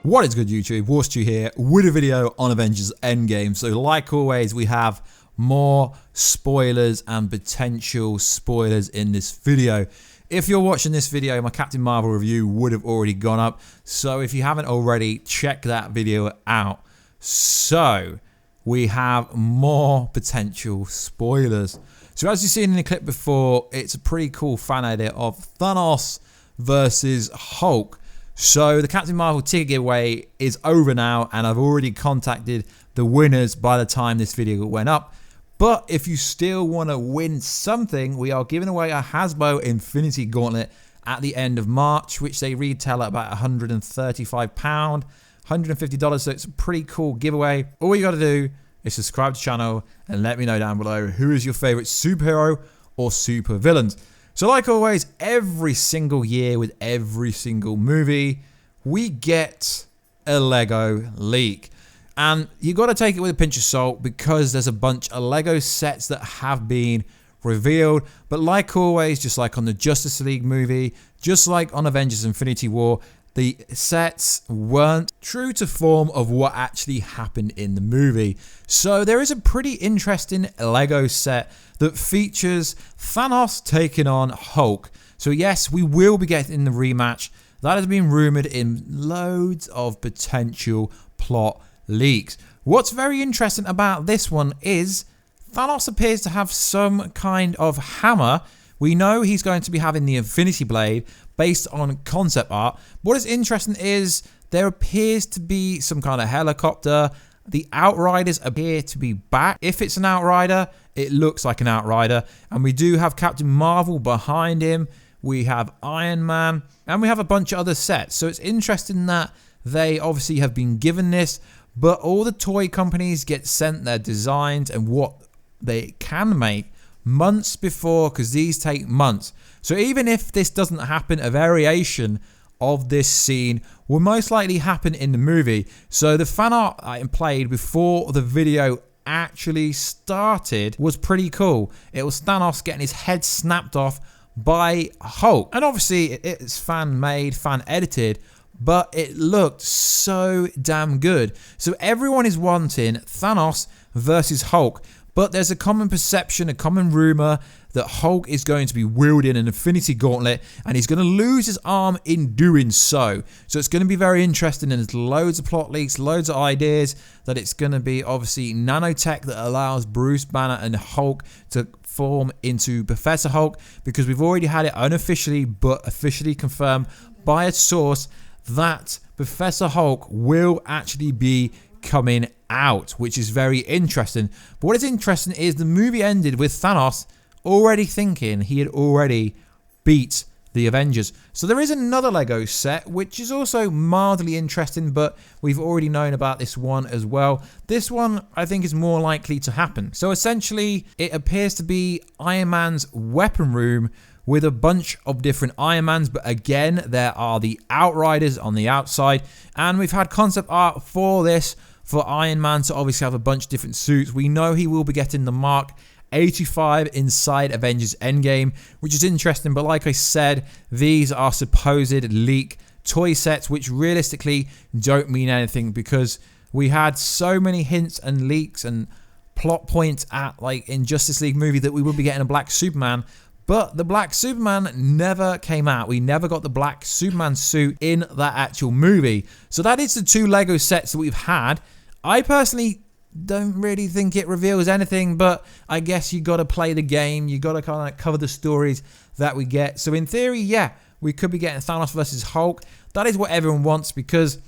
What is good, YouTube? Warstu here with a video on Avengers Endgame. So like always, we have more spoilers and potential spoilers in this video. If you're watching this video, my Captain Marvel review would have already gone up. So if you haven't already, check that video out. So we have more potential spoilers. So as you've seen in the clip before, it's a pretty cool fan edit of Thanos versus Hulk. So the Captain Marvel ticket giveaway is over now, and I've already contacted the winners by the time this video went up. But if you still want to win something, we are giving away a Hasbro Infinity Gauntlet at the end of March, which they retail at about £135, $150. So it's a pretty cool giveaway. All you got to do is subscribe to the channel and let me know down below who is your favorite superhero or super villains. So like always, every single year with every single movie, we get a Lego leak. And you got to take it with a pinch of salt because there's a bunch of Lego sets that have been revealed. But like always, just like on the Justice League movie, just like on Avengers Infinity War, the sets weren't true to form of what actually happened in the movie. So there is a pretty interesting Lego set that features Thanos taking on Hulk. So yes, we will be getting the rematch. That has been rumored in loads of potential plot leaks. What's very interesting about this one is Thanos appears to have some kind of hammer. We know he's going to be having the Infinity Blade based on concept art. What is interesting is there appears to be some kind of helicopter. The Outriders appear to be back. If it's an Outrider, it looks like an Outrider. And we do have Captain Marvel behind him. We have Iron Man. And we have a bunch of other sets. So it's interesting that they obviously have been given this. But all the toy companies get sent their designs and what they can make months before, because these take months. So even if this doesn't happen, a variation of this scene will most likely happen in the movie. So the fan art I played before the video actually started was pretty cool. It was Thanos getting his head snapped off by Hulk. And obviously it's fan made, fan edited, but it looked so damn good. So everyone is wanting Thanos versus Hulk. But there's a common perception, a common rumor that Hulk is going to be wielding an Infinity Gauntlet and he's going to lose his arm in doing so. So it's going to be very interesting, and there's loads of plot leaks, loads of ideas that it's going to be obviously nanotech that allows Bruce Banner and Hulk to form into Professor Hulk, because we've already had it unofficially but officially confirmed by a source that Professor Hulk will actually be coming out, which is very interesting. But what is interesting is the movie ended with Thanos already thinking he had already beat the Avengers. So there is another Lego set which is also mildly interesting, but we've already known about this one as well. This one I think is more likely to happen. So essentially it appears to be Iron Man's weapon room with a bunch of different Iron Mans, but again there are the Outriders on the outside, and we've had concept art for this for Iron Man to obviously have a bunch of different suits. We know he will be getting the Mark 85 inside Avengers Endgame, which is interesting, but like I said, these are supposed leak toy sets which realistically don't mean anything, because we had so many hints and leaks and plot points at like in Justice League movie that we would be getting a Black Superman. But the Black Superman never came out. We never got the Black Superman suit in that actual movie. So that is the two Lego sets that we've had. I personally don't really think it reveals anything, but I guess you got to play the game. You got to kind of cover the stories that we get. So in theory, yeah, we could be getting Thanos versus Hulk. That is what everyone wants, because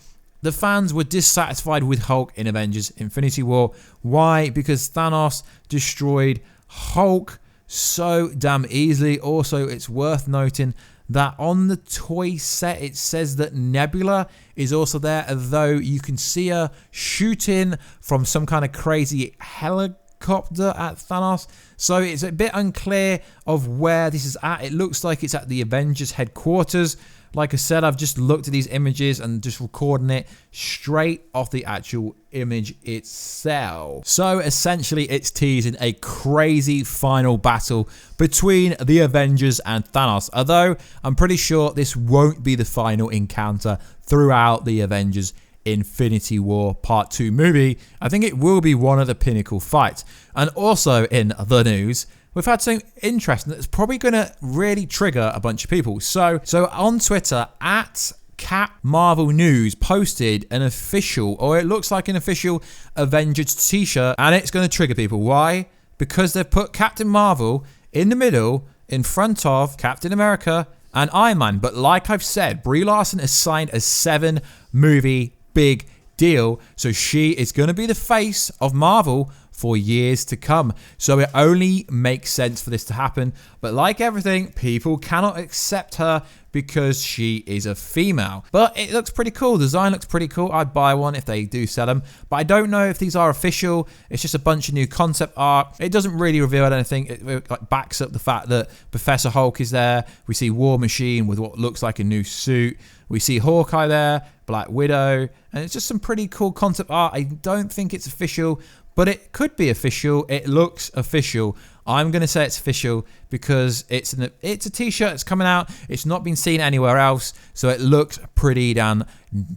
the fans were dissatisfied with Hulk in Avengers Infinity War. Why? Because Thanos destroyed Hulk so damn easily. Also, it's worth noting that on the toy set it says that Nebula is also there, although you can see her shooting from some kind of crazy helicopter at Thanos. So it's a bit unclear of where this is at. It looks like it's at the Avengers headquarters. Like I said, I've just looked at these images and just recording it straight off the actual image itself. So essentially it's teasing a crazy final battle between the Avengers and Thanos, although I'm pretty sure this won't be the final encounter throughout the Avengers Infinity War Part 2 movie. I think it will be one of the pinnacle fights. And also in the news, we've had something interesting that's probably going to really trigger a bunch of people. So on Twitter, at Cap Marvel News posted an official, or it looks like an official Avengers t-shirt, and it's going to trigger people. Why? Because they've put Captain Marvel in the middle, in front of Captain America and Iron Man. But like I've said, Brie Larson has signed a 7-movie big deal, so she is going to be the face of Marvel for years to come. So it only makes sense for this to happen. But like everything, people cannot accept her because she is a female. But it looks pretty cool. The design looks pretty cool. I'd buy one if they do sell them. But I don't know if these are official. It's just a bunch of new concept art. It doesn't really reveal anything. It like backs up the fact that Professor Hulk is there. We see War Machine with what looks like a new suit. We see Hawkeye there, Black Widow, and it's just some pretty cool concept art. I don't think it's official, but it could be official. It looks official. I'm going to say it's official because it's a t-shirt that's coming out. It's not been seen anywhere else, so it looks pretty damn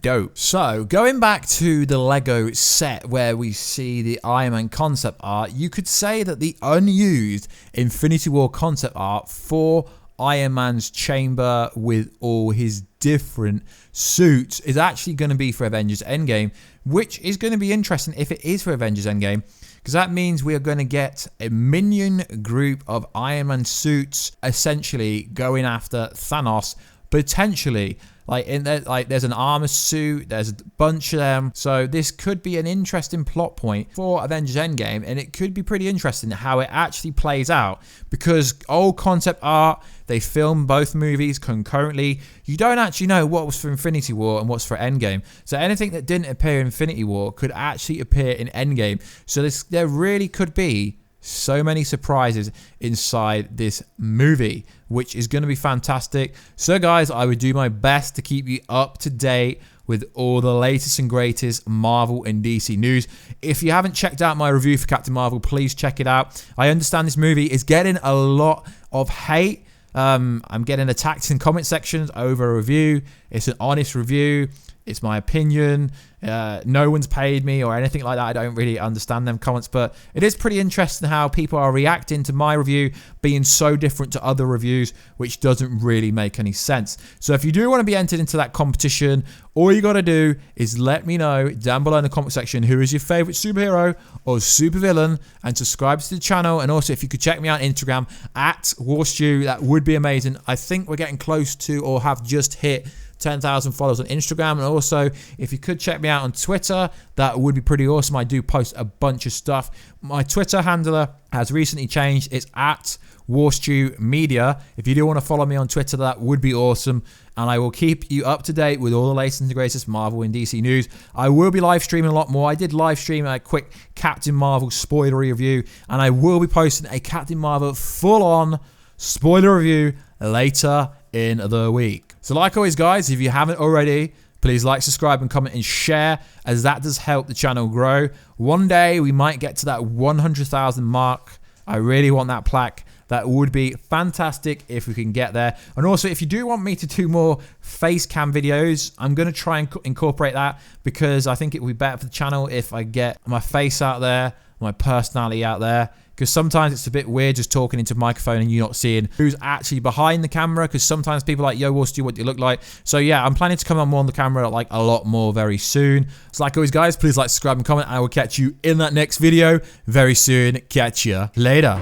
dope. So going back to the Lego set where we see the Iron Man concept art, you could say that the unused Infinity War concept art for Iron Man's chamber with all his different suits is actually going to be for Avengers Endgame, which is going to be interesting if it is for Avengers Endgame, because that means we are going to get a minion group of Iron Man suits essentially going after Thanos, potentially. Like in there, like there's an armor suit, there's a bunch of them. So this could be an interesting plot point for Avengers Endgame, and it could be pretty interesting how it actually plays out, because old concept art, they film both movies concurrently. You don't actually know what was for Infinity War and what's for Endgame. So anything that didn't appear in Infinity War could actually appear in Endgame. So there really could be so many surprises inside this movie, which is going to be fantastic. So guys, I would do my best to keep you up to date with all the latest and greatest Marvel and DC news. If you haven't checked out my review for Captain Marvel, please check it out. I understand this movie is getting a lot of hate. I'm getting attacked in comment sections over a review. It's an honest review. It's my opinion. No one's paid me or anything like that. I don't really understand them comments, but it is pretty interesting how people are reacting to my review being so different to other reviews, which doesn't really make any sense. So if you do want to be entered into that competition, all you got to do is let me know down below in the comment section who is your favorite superhero or supervillain, and subscribe to the channel. And also, if you could check me out on Instagram at Warstu, that would be amazing. I think we're getting close to, or have just hit, 10,000 followers on Instagram. And also, if you could check me out on Twitter, that would be pretty awesome. I do post a bunch of stuff. My Twitter handler has recently changed. It's at Warstu Media. If you do want to follow me on Twitter, that would be awesome. And I will keep you up to date with all the latest and greatest Marvel and DC news. I will be live streaming a lot more. I did live stream a quick Captain Marvel spoiler review, and I will be posting a Captain Marvel full-on spoiler review later in the week. So like always, guys, if you haven't already, please like, subscribe, and comment and share, as that does help the channel grow. One day we might get to that 100,000 mark. I really want that plaque. That would be fantastic if we can get there. And also, if you do want me to do more face cam videos, I'm going to try and incorporate that, because I think it would be better for the channel if I get my face out there, my personality out there. Because sometimes it's a bit weird just talking into a microphone and you're not seeing who's actually behind the camera, because sometimes people are like, yo, Warstu, what do you look like? So yeah, I'm planning to come on more on the camera like a lot more very soon. So like always, guys, please like, subscribe, and comment. I will catch you in that next video very soon. Catch you later.